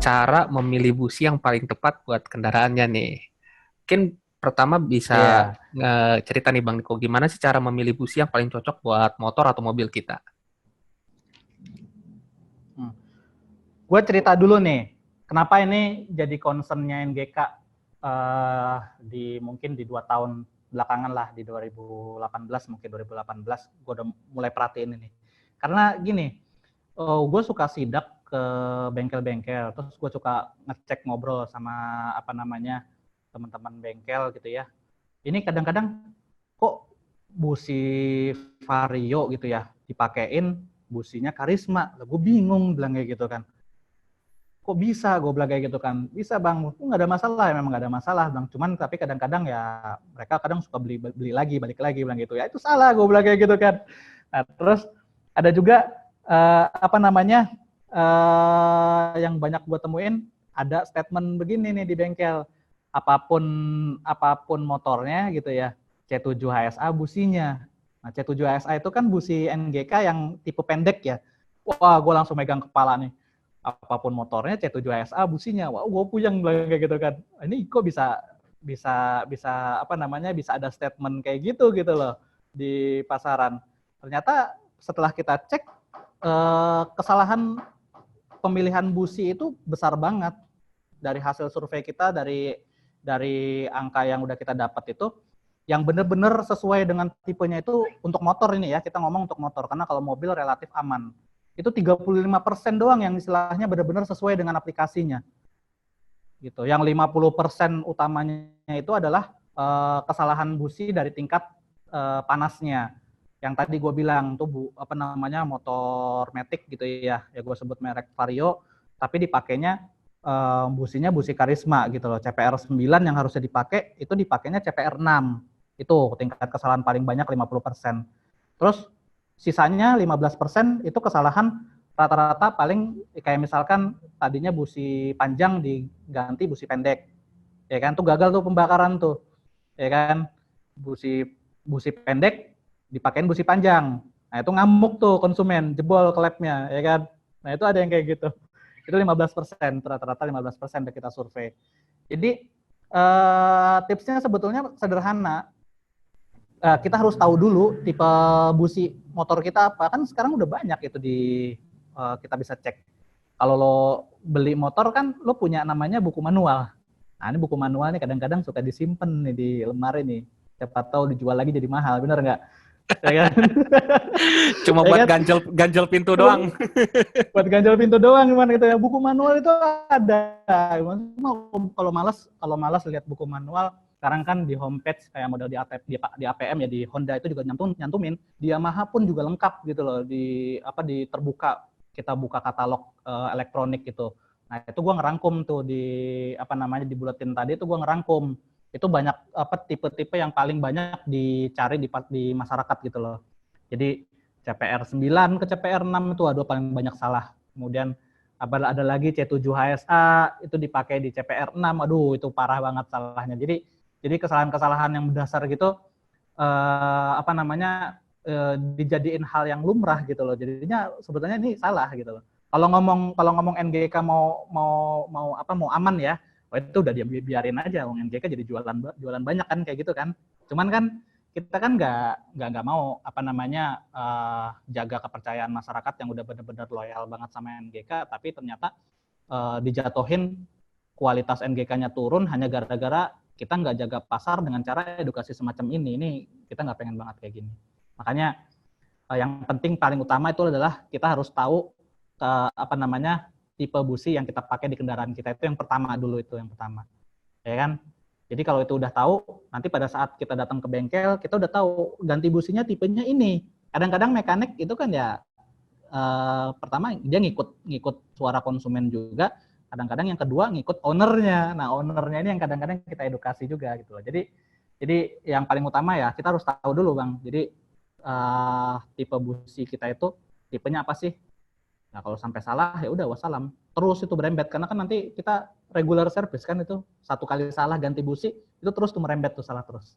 cara memilih busi yang paling tepat buat kendaraannya nih. Mungkin pertama bisa Iya. cerita nih Bang Niko, gimana sih cara memilih busi yang paling cocok buat motor atau mobil kita? Hmm. Gue cerita dulu nih, kenapa ini jadi concernnya NGK mungkin di 2 tahun belakangan lah, di 2018 mungkin 2018 gue udah mulai perhatiin ini. Karena gini, gue suka sidak ke bengkel-bengkel, terus gue suka ngecek ngobrol sama apa namanya teman-teman bengkel gitu ya. Ini kadang-kadang kok busi Vario gitu ya dipakein businya Karisma, gue bingung bilang kayak gitu kan. Kok bisa gue bilang kayak gitu kan, bisa bang, nggak ada masalah ya, memang nggak ada masalah bang, cuman tapi kadang-kadang ya mereka kadang suka beli lagi balik lagi bilang gitu ya, itu salah gue bilang kayak gitu kan. Nah terus ada juga apa namanya yang banyak gue temuin, ada statement begini nih di bengkel, apapun apapun motornya gitu ya, C7 HSA businya. Nah C7 HSA itu kan busi NGK yang tipe pendek ya. Wah gue langsung megang kepala nih, apapun motornya C7 HSA businya. Wah, gue puyeng bilang kayak gitu kan. Ini kok bisa bisa bisa apa namanya bisa ada statement kayak gitu loh di pasaran. Ternyata setelah kita cek kesalahan pemilihan busi itu besar banget. Dari hasil survei kita, dari angka yang udah kita dapat itu, yang benar-benar sesuai dengan tipenya itu untuk motor ini ya, kita ngomong untuk motor, karena kalau mobil relatif aman. Itu 35% doang yang istilahnya benar-benar sesuai dengan aplikasinya. Gitu. Yang 50% utamanya itu adalah kesalahan busi dari tingkat panasnya. Yang tadi gue bilang tuh apa namanya motor Matic gitu ya gue sebut merek Vario, tapi dipakainya businya busi Karisma gitu loh. CPR 9 yang harusnya dipakai itu dipakainya CPR 6. Itu tingkat kesalahan paling banyak 50%. Terus sisanya 15% itu kesalahan rata-rata paling kayak misalkan tadinya busi panjang diganti busi pendek. Ya kan tuh gagal tuh pembakaran tuh. Ya kan busi busi pendek dipakein busi panjang. Nah, itu ngamuk tuh konsumen, jebol klepnya, ya kan. Nah, itu ada yang kayak gitu. Itu 15%, rata-rata 15% yang kita survei. Jadi tipsnya sebetulnya sederhana. Kita harus tahu dulu tipe busi motor kita apa. Kan sekarang udah banyak itu kita bisa cek. Kalau lo beli motor kan lo punya namanya buku manual. Nah, ini buku manual nih kadang-kadang suka disimpan nih di lemari nih. Siapa tahu dijual lagi jadi mahal, bener nggak? Ya kan? Cuma Ya buat kan? ganjel ganjel pintu Cuma doang. buat ganjel pintu doang gimana gitu ya. Buku manual itu ada. Kalau malas lihat buku manual, sekarang kan di homepage kayak model di APM ya, di Honda itu juga nyantumin, di Yamaha pun juga lengkap gitu loh, di terbuka, kita buka katalog elektronik gitu. Nah itu gue ngerangkum tuh di buletin tadi itu gue ngerangkum itu banyak tipe-tipe yang paling banyak dicari di masyarakat gitu loh. Jadi CPR 9 ke CPR 6 itu aduh paling banyak salah. Kemudian ada lagi C7 HSA itu dipakai di CPR 6, aduh itu parah banget salahnya. Jadi kesalahan-kesalahan yang mendasar gitu dijadiin hal yang lumrah gitu loh. Jadinya sebetulnya ini salah gitu loh. Kalau ngomong NGK mau aman ya, itu udah biarin aja, NGK jadi jualan banyak kan kayak gitu kan. Cuman kan kita kan nggak mau jaga kepercayaan masyarakat yang udah benar-benar loyal banget sama NGK, tapi ternyata dijatuhin kualitas NGK-nya turun hanya gara-gara kita nggak jaga pasar dengan cara edukasi semacam ini. Ini kita nggak pengen banget kayak gini. Makanya yang penting paling utama itu adalah kita harus tahu tipe busi yang kita pakai di kendaraan kita, itu yang pertama dulu, itu yang pertama. Ya kan? Jadi kalau itu udah tahu, nanti pada saat kita datang ke bengkel, kita udah tahu ganti businya tipenya ini. Kadang-kadang mekanik itu kan ya pertama dia ngikut suara konsumen juga, kadang-kadang yang kedua ngikut ownernya. Nah ownernya ini yang kadang-kadang kita edukasi juga gitu loh. Jadi yang paling utama ya kita harus tahu dulu bang. Jadi tipe busi kita itu tipenya apa sih? Nah kalau sampai salah ya udah wassalam. Terus itu merembet karena kan nanti kita regular service kan, itu satu kali salah ganti busi itu terus tuh merembet tuh salah terus.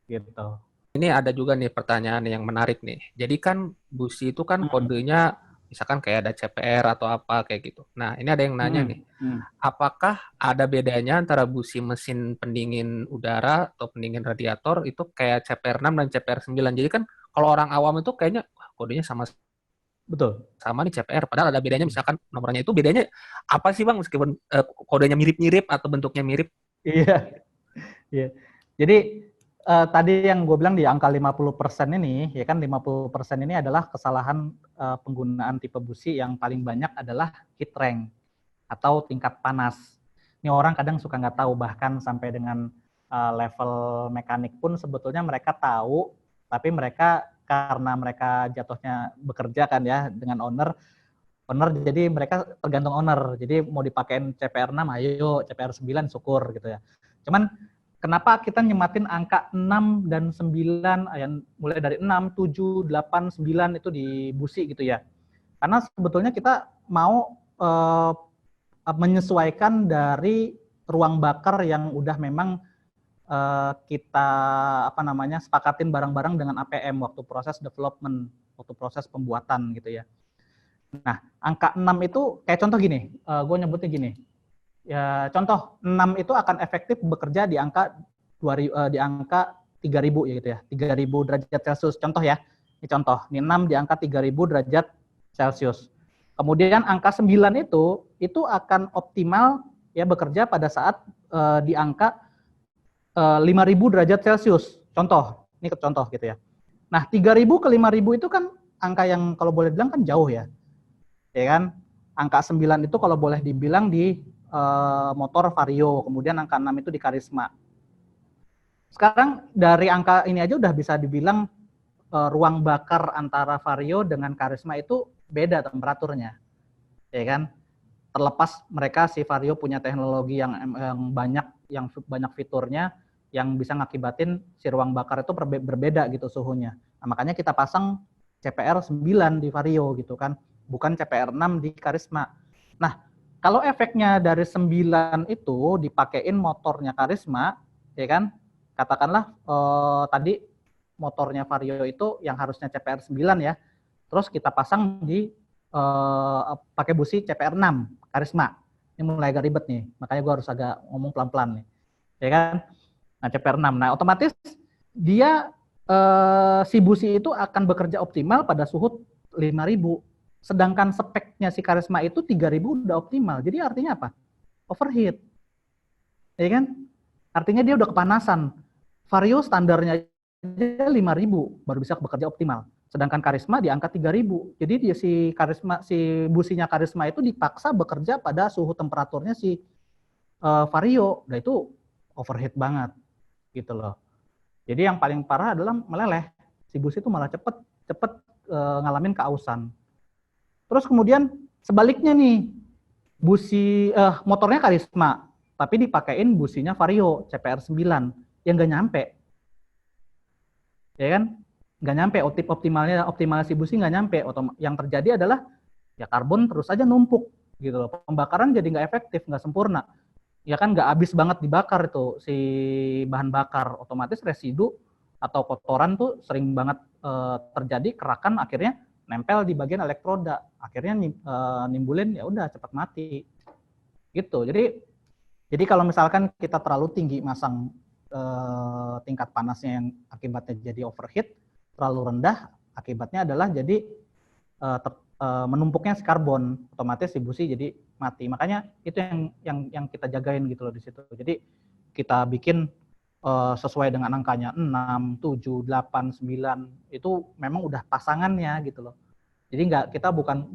Gitu. Ini ada juga nih pertanyaan yang menarik nih. Jadi kan busi itu kan kodenya Misalkan kayak ada CPR atau apa kayak gitu. Nah, ini ada yang nanya Hmm, nih, hmm. apakah ada bedanya antara busi mesin pendingin udara atau pendingin radiator itu kayak CPR 6 dan CPR 9? Jadi kan kalau orang awam itu kayaknya wah, kodenya Betul. sama nih CPR, padahal ada bedanya, misalkan nomornya itu bedanya apa sih Bang, meskipun kodenya mirip-mirip atau bentuknya mirip? Iya, iya. Jadi tadi yang gue bilang di angka 50% ini, ya kan 50% ini adalah kesalahan penggunaan tipe busi yang paling banyak adalah heat rank atau tingkat panas. Ini orang kadang suka nggak tahu, bahkan sampai dengan level mekanik pun sebetulnya mereka tahu, tapi mereka karena mereka jatuhnya bekerja kan ya dengan owner jadi mereka tergantung owner. Jadi mau dipakein CPR 6 ayo, CPR 9 syukur gitu ya. Cuman kenapa kita nyematin angka 6 dan 9 yang mulai dari 6, 7, 8, 9 itu di busi gitu ya. Karena sebetulnya kita mau menyesuaikan dari ruang bakar yang udah memang kita sepakatin bareng-bareng dengan APM waktu proses development, waktu proses pembuatan gitu ya. Nah, angka 6 itu kayak contoh gini, gue nyebutnya gini. Ya, contoh 6 itu akan efektif bekerja di angka 3000 ya gitu ya. 3000 derajat Celcius contoh ya. Ini contoh, ini 6 di angka 3000 derajat Celcius. Kemudian angka 9 itu akan optimal ya bekerja pada saat di angka 5000 derajat Celcius. Contoh, ini contoh gitu ya. Nah, 3000 ke 5000 itu kan angka yang kalau boleh bilang kan jauh ya. Ya kan? Angka 9 itu kalau boleh dibilang di motor Vario, kemudian angka 6 itu di Karisma. Sekarang dari angka ini aja udah bisa dibilang ruang bakar antara Vario dengan Karisma itu beda temperaturnya. Ya kan? Terlepas mereka si Vario punya teknologi yang banyak fiturnya yang bisa ngakibatin si ruang bakar itu berbeda gitu suhunya. Nah, makanya kita pasang CPR 9 di Vario gitu kan, bukan CPR 6 di Karisma. Nah, kalau efeknya dari 9 itu dipakein motornya Karisma, ya kan? Katakanlah tadi motornya Vario itu yang harusnya CPR 9 ya. Terus kita pasang di pakai busi CPR 6 Karisma. Ini mulai agak ribet nih, makanya gue harus agak ngomong pelan-pelan nih. Ya kan? Nah, CPR 6. Nah, otomatis dia si busi itu akan bekerja optimal pada suhu 5000. Sedangkan speknya si Karisma itu 3000 udah optimal. Jadi artinya apa? Overheat. Ya kan? Artinya dia udah kepanasan. Vario standarnya aja 5000 baru bisa bekerja optimal. Sedangkan Karisma di angka 3000. Jadi dia si businya Karisma itu dipaksa bekerja pada suhu temperaturnya si Vario. Nah itu overheat banget gitu loh. Jadi yang paling parah adalah meleleh. Si busi itu malah cepet ngalamin keausan. Terus kemudian sebaliknya nih, motornya Karisma, tapi dipakein businya Vario CPR 9 yang nggak nyampe, ya kan? Nggak nyampe, optimalisasi busi nggak nyampe. Yang terjadi adalah ya karbon terus aja numpuk gitu loh. Pembakaran jadi nggak efektif, nggak sempurna. Ya kan nggak habis banget dibakar itu si bahan bakar, otomatis residu atau kotoran tuh sering banget terjadi, kerakan akhirnya nempel di bagian elektroda, akhirnya nimbulin ya udah cepat mati gitu. Jadi kalau misalkan kita terlalu tinggi masang tingkat panasnya yang akibatnya jadi overheat, terlalu rendah akibatnya adalah jadi menumpuknya si karbon, otomatis si busi jadi mati. Makanya itu yang kita jagain gitu loh di situ. Jadi kita bikin sesuai dengan angkanya 6, 7, 8, 9 itu memang udah pasangannya gitu loh. Jadi kita bukan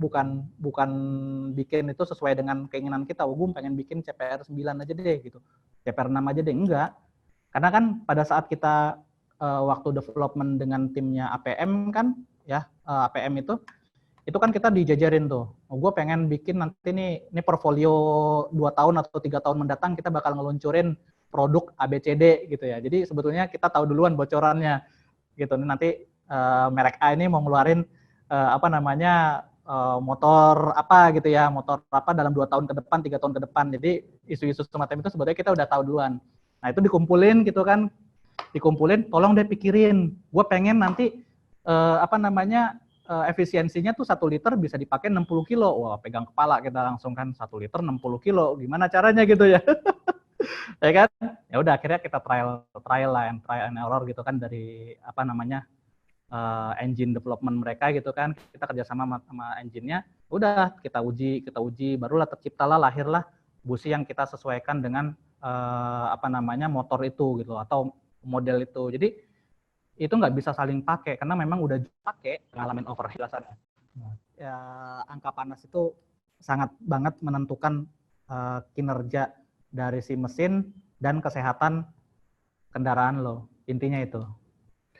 bikin itu sesuai dengan keinginan kita. Gue pengen bikin CPR 9 aja deh gitu. CPR 6 aja deh, enggak. Karena kan pada saat kita waktu development dengan timnya APM kan ya, APM itu kan kita dijajarin tuh. Gue pengen bikin nanti ini portfolio 2 tahun atau 3 tahun mendatang kita bakal ngeluncurin produk ABCD gitu ya. Jadi sebetulnya kita tahu duluan bocorannya gitu. Nanti merek A ini mau ngeluarin motor apa gitu ya, motor apa dalam 2 tahun ke depan, 3 tahun ke depan. Jadi isu-isu semacam itu sebetulnya kita udah tahu duluan. Nah itu dikumpulin gitu kan, tolong deh pikirin. Gue pengen nanti efisiensinya tuh 1 liter bisa dipakai 60 kilo. Wah, pegang kepala kita langsung kan, 1 liter 60 kilo. Gimana caranya gitu ya? Ya kan? Ya udah akhirnya kita trial and error gitu kan dari apa namanya? Engine development mereka gitu kan. Kita kerjasama sama engine-nya. Udah kita uji, barulah lahirlah busi yang kita sesuaikan dengan apa namanya? Motor itu gitu atau model itu. Jadi itu nggak bisa saling pakai karena memang udah pakai ngalamin overheat rasanya. Ya, angka panas itu sangat banget menentukan kinerja dari si mesin dan kesehatan kendaraan lo. Intinya itu.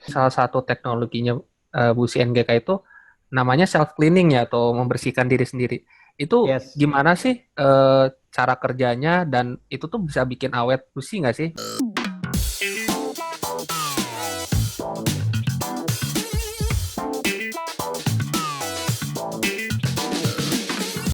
Salah satu teknologinya busi NGK itu namanya self cleaning ya atau membersihkan diri sendiri. Itu Yes. gimana sih cara kerjanya dan itu tuh bisa bikin awet busi nggak sih?